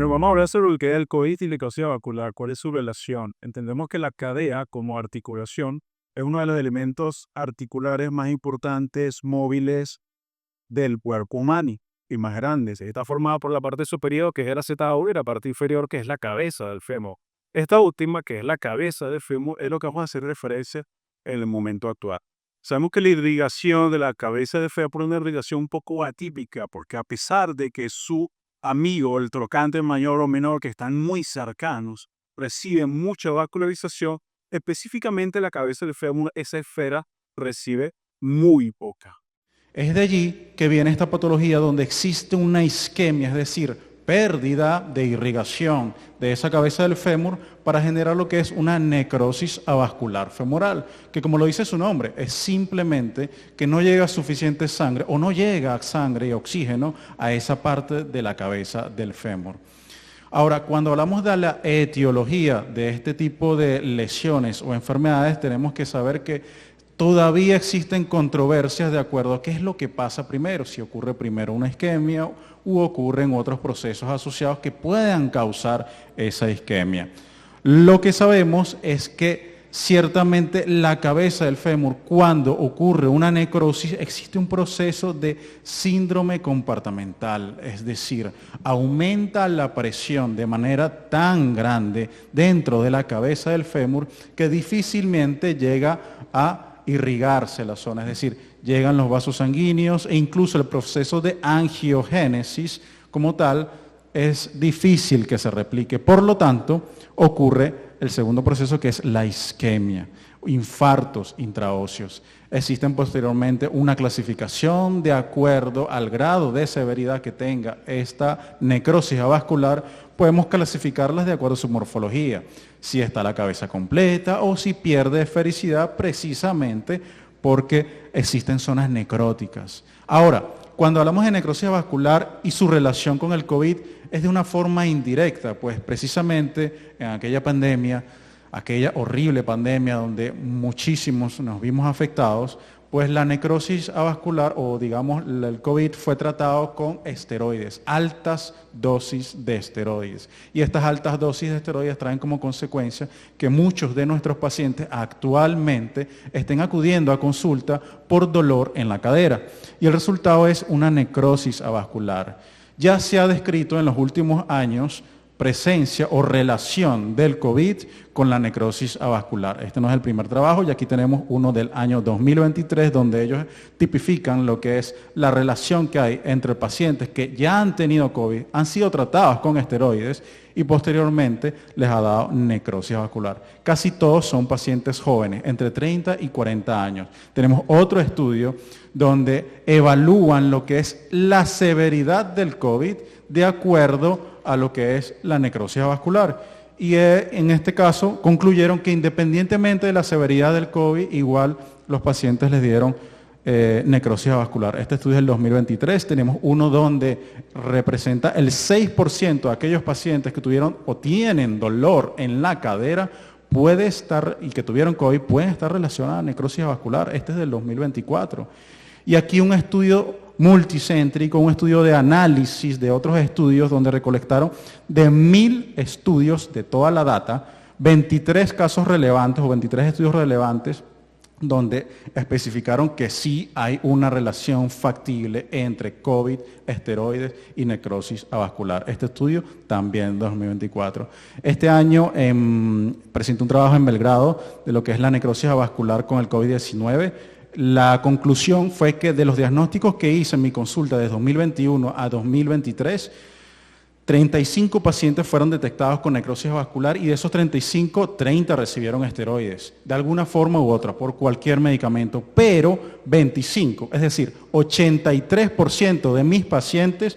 Bueno, vamos a hablar sobre lo que es el COVID y la necrosis vascular, cuál es su relación. Entendemos que la cadea como articulación es uno de los elementos articulares más importantes, móviles del cuerpo humano y más grandes. Está formada por la parte superior, que es el acetato, y la parte inferior, que es la cabeza del fémur. Esta última, que es la cabeza del fémur, es lo que vamos a hacer referencia en el momento actual. Sabemos que la irrigación de la cabeza del fémur es una irrigación un poco atípica, porque a pesar de que su amigo, el trocánter mayor o menor, que están muy cercanos, reciben mucha vascularización, específicamente la cabeza del fémur, esa esfera recibe muy poca. Es de allí que viene esta patología donde existe una isquemia, es decir, pérdida de irrigación de esa cabeza del fémur para generar lo que es una necrosis avascular femoral, que como lo dice su nombre, es simplemente que no llega suficiente sangre o no llega sangre y oxígeno a esa parte de la cabeza del fémur. Ahora, cuando hablamos de la etiología de este tipo de lesiones o enfermedades, tenemos que saber que todavía existen controversias de acuerdo a qué es lo que pasa primero, si ocurre primero una isquemia u ocurren otros procesos asociados que puedan causar esa isquemia. Lo que sabemos es que ciertamente la cabeza del fémur, cuando ocurre una necrosis, existe un proceso de síndrome compartimental, es decir, aumenta la presión de manera tan grande dentro de la cabeza del fémur que difícilmente llega a irrigarse la zona, es decir, llegan los vasos sanguíneos e incluso el proceso de angiogénesis como tal es difícil que se replique. Por lo tanto, ocurre el segundo proceso que es la isquemia, infartos intraóseos. Existen posteriormente una clasificación de acuerdo al grado de severidad que tenga esta necrosis avascular. Podemos clasificarlas de acuerdo a su morfología, si está la cabeza completa o si pierde esfericidad precisamente porque existen zonas necróticas. Ahora, cuando hablamos de necrosis vascular y su relación con el COVID es de una forma indirecta, pues precisamente en aquella pandemia, aquella horrible pandemia donde muchísimos nos vimos afectados, pues la necrosis avascular o digamos el COVID fue tratado con esteroides, altas dosis de esteroides. Y estas altas dosis de esteroides traen como consecuencia que muchos de nuestros pacientes actualmente estén acudiendo a consulta por dolor en la cadera. Y el resultado es una necrosis avascular. Ya se ha descrito en los últimos años presencia o relación del COVID con la necrosis avascular. Este no es el primer trabajo y aquí tenemos uno del año 2023 donde ellos tipifican lo que es la relación que hay entre pacientes que ya han tenido COVID, han sido tratados con esteroides y posteriormente les ha dado necrosis vascular. Casi todos son pacientes jóvenes, entre 30 y 40 años. Tenemos otro estudio donde evalúan lo que es la severidad del COVID de acuerdo a lo que es la necrosis vascular. Y en este caso concluyeron que independientemente de la severidad del COVID, igual los pacientes les dieron necrosis vascular. Este estudio es del 2023, tenemos uno donde representa el 6% de aquellos pacientes que tuvieron o tienen dolor en la cadera puede estar, y que tuvieron COVID, pueden estar relacionados a necrosis vascular. Este es del 2024. Y aquí un estudio multicéntrico, un estudio de análisis de otros estudios donde recolectaron de 1000 estudios de toda la data, 23 casos relevantes o 23 estudios relevantes donde especificaron que sí hay una relación factible entre COVID, esteroides y necrosis avascular. Este estudio también en 2024. Este año presenté un trabajo en Belgrado de lo que es la necrosis avascular con el COVID-19. La conclusión fue que de los diagnósticos que hice en mi consulta de 2021 a 2023, 35 pacientes fueron detectados con necrosis vascular y de esos 35, 30 recibieron esteroides, de alguna forma u otra, por cualquier medicamento, pero 25, es decir, 83% de mis pacientes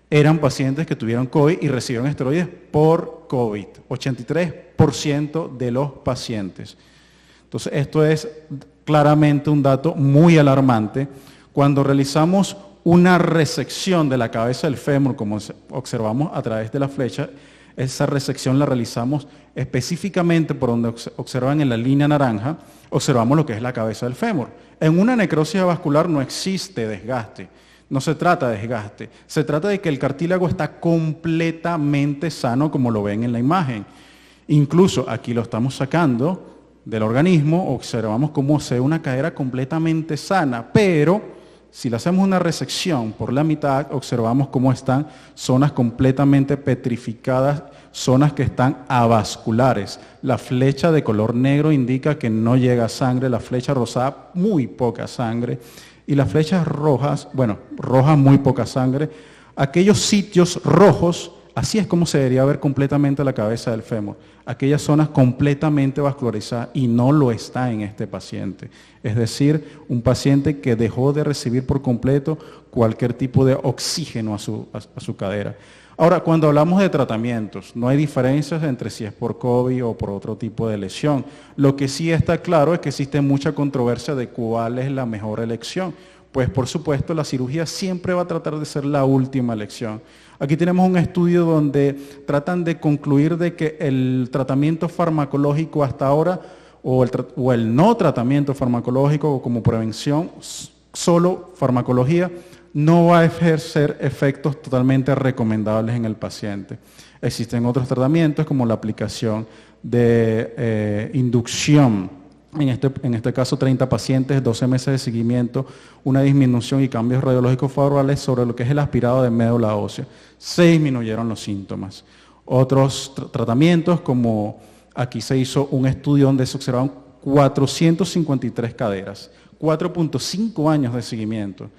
eran pacientes que tuvieron COVID y recibieron esteroides por COVID, 83% de los pacientes. Entonces, esto es claramente un dato muy alarmante. Cuando realizamos una resección de la cabeza del fémur, como observamos a través de la flecha, esa resección la realizamos específicamente por donde observan en la línea naranja, observamos lo que es la cabeza del fémur. En una necrosis vascular no existe desgaste. No se trata de desgaste, se trata de que el cartílago está completamente sano como lo ven en la imagen. Incluso aquí lo estamos sacando del organismo, observamos cómo se ve una cadera completamente sana, pero si le hacemos una resección por la mitad, observamos cómo están zonas completamente petrificadas, zonas que están avasculares. La flecha de color negro indica que no llega sangre, la flecha rosada muy poca sangre, y las flechas rojas, bueno, rojas muy poca sangre. Aquellos sitios rojos, así es como se debería ver completamente la cabeza del fémur. Aquellas zonas completamente vascularizadas, y no lo está en este paciente. Es decir, un paciente que dejó de recibir por completo cualquier tipo de oxígeno a su cadera. Ahora, cuando hablamos de tratamientos, no hay diferencias entre si es por COVID o por otro tipo de lesión. Lo que sí está claro es que existe mucha controversia de cuál es la mejor elección. Pues por supuesto la cirugía siempre va a tratar de ser la última elección. Aquí tenemos un estudio donde tratan de concluir de que el tratamiento farmacológico hasta ahora o el no tratamiento farmacológico como prevención, solo farmacología, no va a ejercer efectos totalmente recomendables en el paciente. Existen otros tratamientos como la aplicación de inducción. En este caso, 30 pacientes, 12 meses de seguimiento, una disminución y cambios radiológicos favorables sobre lo que es el aspirado de médula ósea. Se disminuyeron los síntomas. Otros tratamientos, como aquí se hizo un estudio donde se observaron 453 caderas, 4.5 años de seguimiento,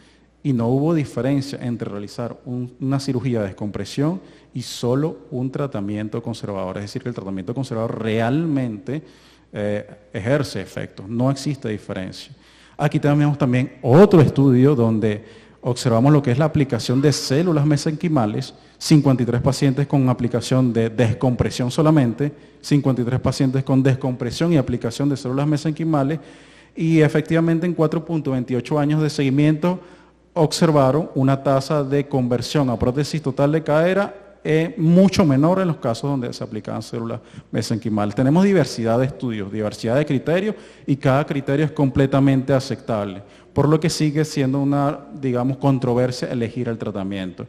y no hubo diferencia entre realizar una cirugía de descompresión y solo un tratamiento conservador. Es decir, que el tratamiento conservador realmente ejerce efectos, no existe diferencia. Aquí tenemos también otro estudio donde observamos lo que es la aplicación de células mesenquimales, 53 pacientes con aplicación de descompresión solamente, 53 pacientes con descompresión y aplicación de células mesenquimales, y efectivamente en 4.28 años de seguimiento observaron una tasa de conversión a prótesis total de cadera mucho menor en los casos donde se aplicaban células mesenquimales. Tenemos diversidad de estudios, diversidad de criterios, y cada criterio es completamente aceptable, por lo que sigue siendo una, digamos, controversia elegir el tratamiento.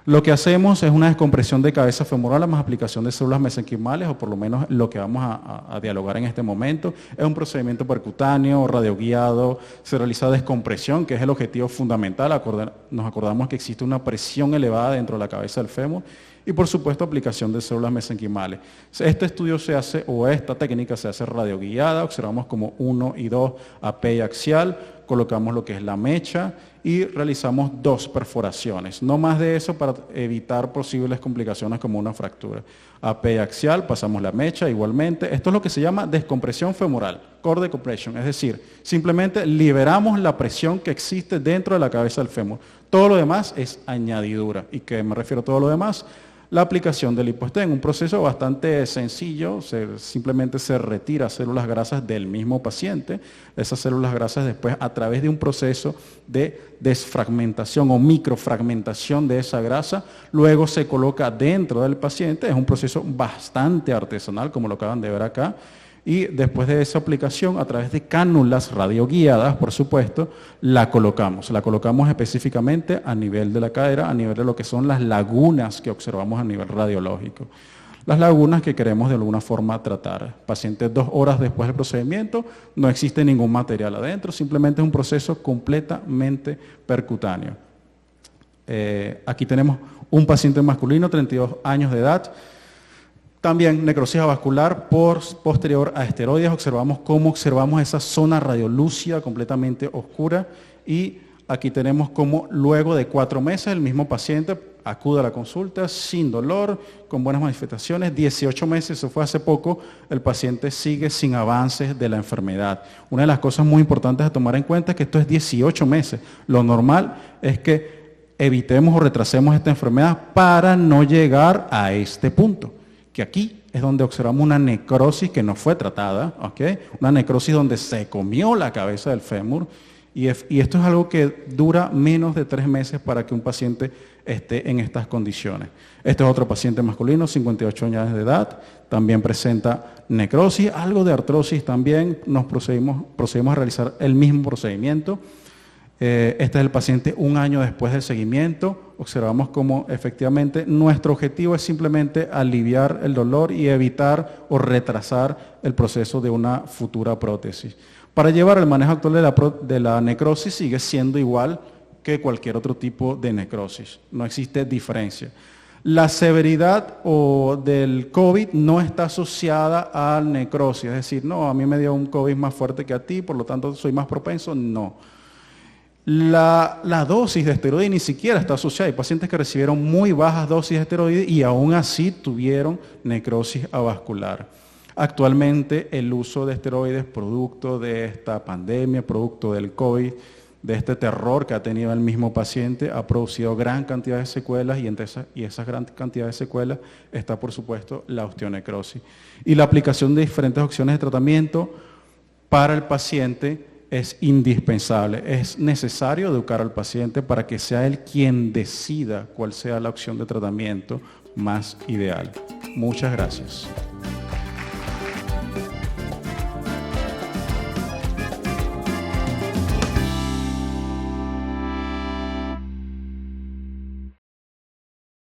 Lo que hacemos es una descompresión de cabeza femoral más aplicación de células mesenquimales, o por lo menos lo que vamos a dialogar en este momento. Es un procedimiento percutáneo, radioguiado, se realiza descompresión, que es el objetivo fundamental. Nos acordamos que existe una presión elevada dentro de la cabeza del fémur, y por supuesto aplicación de células mesenquimales. Este estudio se hace, o esta técnica se hace radioguiada, observamos como 1 y 2 AP y axial, colocamos lo que es la mecha y realizamos 2 perforaciones. No más de eso para evitar posibles complicaciones como una fractura. AP y axial, pasamos la mecha igualmente. Esto es lo que se llama descompresión femoral, core decompression, es decir, simplemente liberamos la presión que existe dentro de la cabeza del fémur. Todo lo demás es añadidura. ¿Y qué me refiero a todo lo demás? La aplicación del lipostén, un proceso bastante sencillo, simplemente se retira células grasas del mismo paciente. Esas células grasas después, a través de un proceso de desfragmentación o microfragmentación de esa grasa, luego se coloca dentro del paciente. Es un proceso bastante artesanal, como lo acaban de ver acá. Y después de esa aplicación, a través de cánulas radioguiadas, por supuesto, la colocamos. La colocamos específicamente a nivel de la cadera, a nivel de lo que son las lagunas que observamos a nivel radiológico. Las lagunas que queremos de alguna forma tratar. Paciente 2 horas después del procedimiento, no existe ningún material adentro, simplemente es un proceso completamente percutáneo. Aquí tenemos un paciente masculino, 32 años de edad. También necrosis avascular posterior a esteroides. Observamos esa zona radiolúcida completamente oscura, y aquí tenemos como luego de 4 meses el mismo paciente acude a la consulta sin dolor, con buenas manifestaciones. 18 meses, eso fue hace poco, el paciente sigue sin avances de la enfermedad. Una de las cosas muy importantes a tomar en cuenta es que esto es 18 meses. Lo normal es que evitemos o retrasemos esta enfermedad para no llegar a este punto, que aquí es donde observamos una necrosis que no fue tratada, ¿okay? Una necrosis donde se comió la cabeza del fémur, y esto es algo que dura menos de 3 meses para que un paciente esté en estas condiciones. Este es otro paciente masculino, 58 años de edad, también presenta necrosis, algo de artrosis también. Nos procedimos a realizar el mismo procedimiento. Este es el paciente un año después del seguimiento. Observamos como efectivamente nuestro objetivo es simplemente aliviar el dolor y evitar o retrasar el proceso de una futura prótesis. Para llevar el manejo actual de la necrosis sigue siendo igual que cualquier otro tipo de necrosis. No existe diferencia. La severidad del COVID no está asociada a necrosis, es decir, no, a mí me dio un COVID más fuerte que a ti, por lo tanto soy más propenso, no. La dosis de esteroide ni siquiera está asociada. Hay pacientes que recibieron muy bajas dosis de esteroide y aún así tuvieron necrosis avascular. Actualmente el uso de esteroides, producto de esta pandemia, producto del COVID, de este terror que ha tenido el mismo paciente, ha producido gran cantidad de secuelas y esas gran cantidad de secuelas está, por supuesto, la osteonecrosis. Y la aplicación de diferentes opciones de tratamiento para el paciente es indispensable. Es necesario educar al paciente para que sea él quien decida cuál sea la opción de tratamiento más ideal. Muchas gracias.